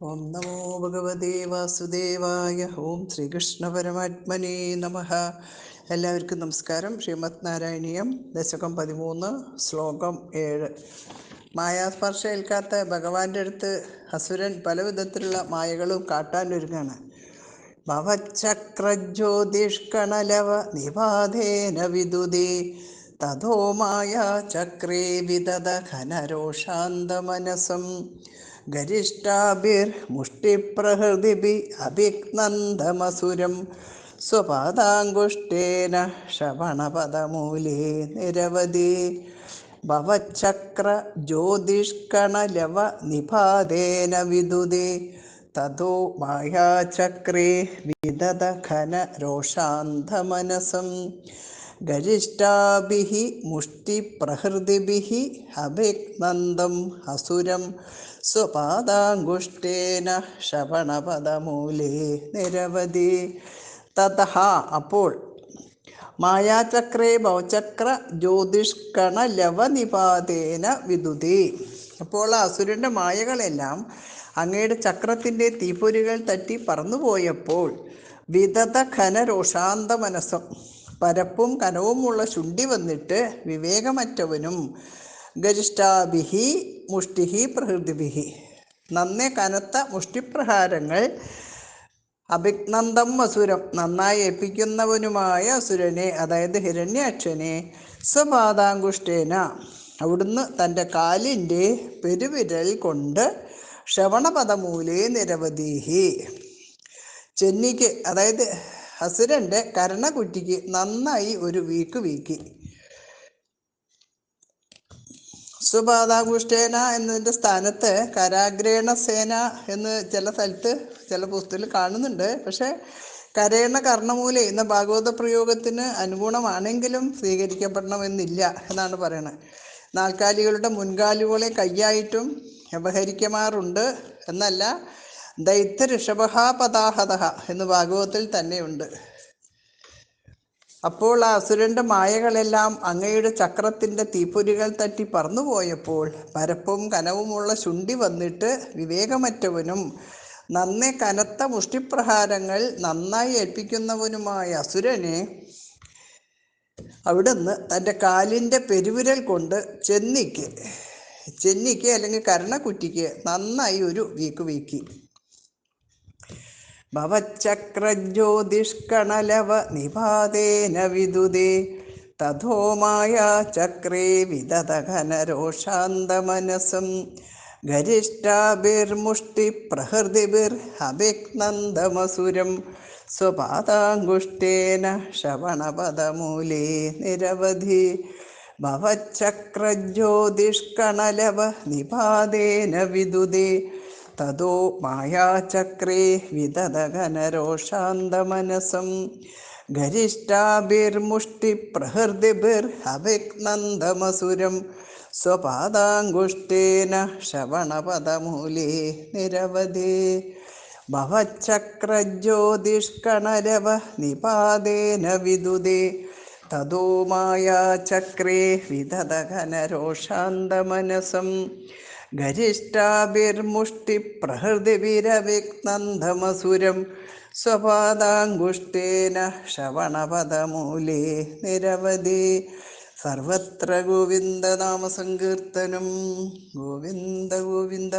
ഓം നമോ ഭഗവതേ വാസുദേവായ. ഓം ശ്രീകൃഷ്ണ പരമാത്മനേ നമഃ. എല്ലാവർക്കും നമസ്കാരം. ശ്രീമദ് നാരായണീയം ദശകം 13 ശ്ലോകം 7. മായാസ്പർശം ഏൽക്കാത്ത ഭഗവാന്റെ അടുത്ത് അസുരൻ പല വിധത്തിലുള്ള മായകളും കാട്ടാനൊരുങ്ങാണ്. ഭവചക്രജ്യോതിഷ്കണലവ നിപാതേന വിദുദേ തഥോ മായാ ചക്രേ വിദത ഘനരോഷാന്തമനസം ഗരിഷ്ഠാഭിർമുഷ്ടിപ്രഹൃതിഭി അഭിനന്ദമസുരം സ്വപാദാങ്കുഷ്ടേന ശ്രവണപദമൂലേ നിരവധി ഭവചക്ര ജ്യോതിഷ്കണലവ നിപാതേന വിദുദേ തഥോ മായാചക്രേ വിദത ഘന രോഷാന്തമനസം ഗരിഷ്ഠാഭിഃ മുഷ്ടിപ്രഹൃതിഭിഃ അഭിനന്ദം അസുരം സ്വപാദാങ്കുഷ്ടേന ശ്രവണപദമൂലേ നിരവധി. തതഃ അപ്പോൾ മായാചക്രേ ഭവചക്ര ജ്യോതിഷ്കണലവനിപാതേന വിദുദേ. അപ്പോൾ അസുരൻ്റെ മായകളെല്ലാം അങ്ങയുടെ ചക്രത്തിൻ്റെ തീപ്പൊരികൾ തട്ടി പറന്നുപോയപ്പോൾ വിദത ഘനരോഷാന്ത മനസ്സം പരപ്പും കനവുമുള്ള ശുണ്ഠി വന്നിട്ട് വിവേകമറ്റവനും ഗരിഷ്ഠാഭിഹി മുഷ്ടിഹി പ്രഹൃതിഭിഹി നന്നേ കനത്ത മുഷ്ടിപ്രഹാരങ്ങൾ അഭിനന്ദം അസുരം നന്നായി ഏൽപ്പിക്കുന്നവനുമായ അസുരനെ, അതായത് ഹിരണ്യാക്ഷനെ, സ്വപാദാങ്കുഷ്ടേന അവിടുന്ന് തൻ്റെ കാലിൻ്റെ പെരുവിരൽ കൊണ്ട് ശ്രവണപദമൂലേ നിരവധീഹി ചെന്നിക്ക്, അതായത് അസുരൻ്റെ കരണകുറ്റിക്ക് നന്നായി ഒരു വീക്ക് വീക്കി. സ്വപാദാങ്കുഷ്ടേന എന്നതിൻ്റെ സ്ഥാനത്ത് കരാഗ്രേണ സേന എന്ന് ചില സ്ഥലത്ത് ചില പുസ്തകത്തിൽ കാണുന്നുണ്ട്. പക്ഷേ കരേണ കർണമൂല എന്ന ഭാഗവത പ്രയോഗത്തിന് അനുഗുണമാണെങ്കിലും സ്വീകരിക്കപ്പെടണമെന്നില്ല എന്നാണ് പറയുന്നത്. നാൽക്കാലികളുടെ മുൻകാലുകളെ കയ്യായിട്ടും വ്യവഹരിക്കാറുണ്ട് എന്നല്ല. ദൈത്യ ഋഷഭ പതാഹത എന്ന് ഭാഗവതത്തിൽ തന്നെയുണ്ട്. അപ്പോൾ ആ അസുരൻ്റെ മായകളെല്ലാം അങ്ങയുടെ ചക്രത്തിൻ്റെ തീപ്പൊരികൾ തട്ടി പറന്നുപോയപ്പോൾ പരപ്പും കനവുമുള്ള ശുണ്ഠി വന്നിട്ട് വിവേകമറ്റവനും നന്നേ കനത്ത മുഷ്ടിപ്രഹാരങ്ങൾ നന്നായി ഏൽപ്പിക്കുന്നവനുമായ അസുരനെ അവിടുന്ന് തൻ്റെ കാലിൻ്റെ പെരുവിരൽ കൊണ്ട് ചെന്നിക്ക് അല്ലെങ്കിൽ കരണക്കുറ്റിക്ക് നന്നായി ഒരു വീക്ക് വീക്കി. ഭവചക്രജ്യോതിഷ്കണലവ നിപാതേന വിദുദേ തഥോ മായാചക്രേ വിദത ഘനരോഷാന്തമനസം ഗരിഷ്ഠാഭിർമുഷ്ടിപ്രഹൃതിഭിർ അഭിനന്ദമസുരം സ്വപാദാങ്കുഷ്ടേന ശ്രവണപദമൂലേ നിരവധി ഭവചക്രജ്യോതിഷ്കണലവ നിപാതേന വിദുദേ തഥോ മായാചക്രേ വിദത ഘനരോഷാന്തമനസം ഗരിഷ്ഠാഭിർമുഷ്ടിപ്രഹൃതിഭിർ അഭിനന്ദമസുരം സ്വപാദാങ്കുഷ്ടേന ശ്രവണപദമൂലേ നിരവധി ഭവചക്രജ്യോതിഷ്കണലവ നിപാതേന വിദുദേ തഥോ മായാചക്രേ വിദത ഘനരോഷാന്തമനസം ഗരിഷ്ഠാഭിർമുഷ്ടിപ്രഹൃതിഭിരഭിനന്ദമസുരം സ്വപാദാങ്കുഷ്ടേന ശ്രവണപദമൂലേ നിരവധി. സർവത്ര ഗോവിന്ദനാമസങ്കീർത്തനം. ഗോവിന്ദ ഗോവിന്ദ.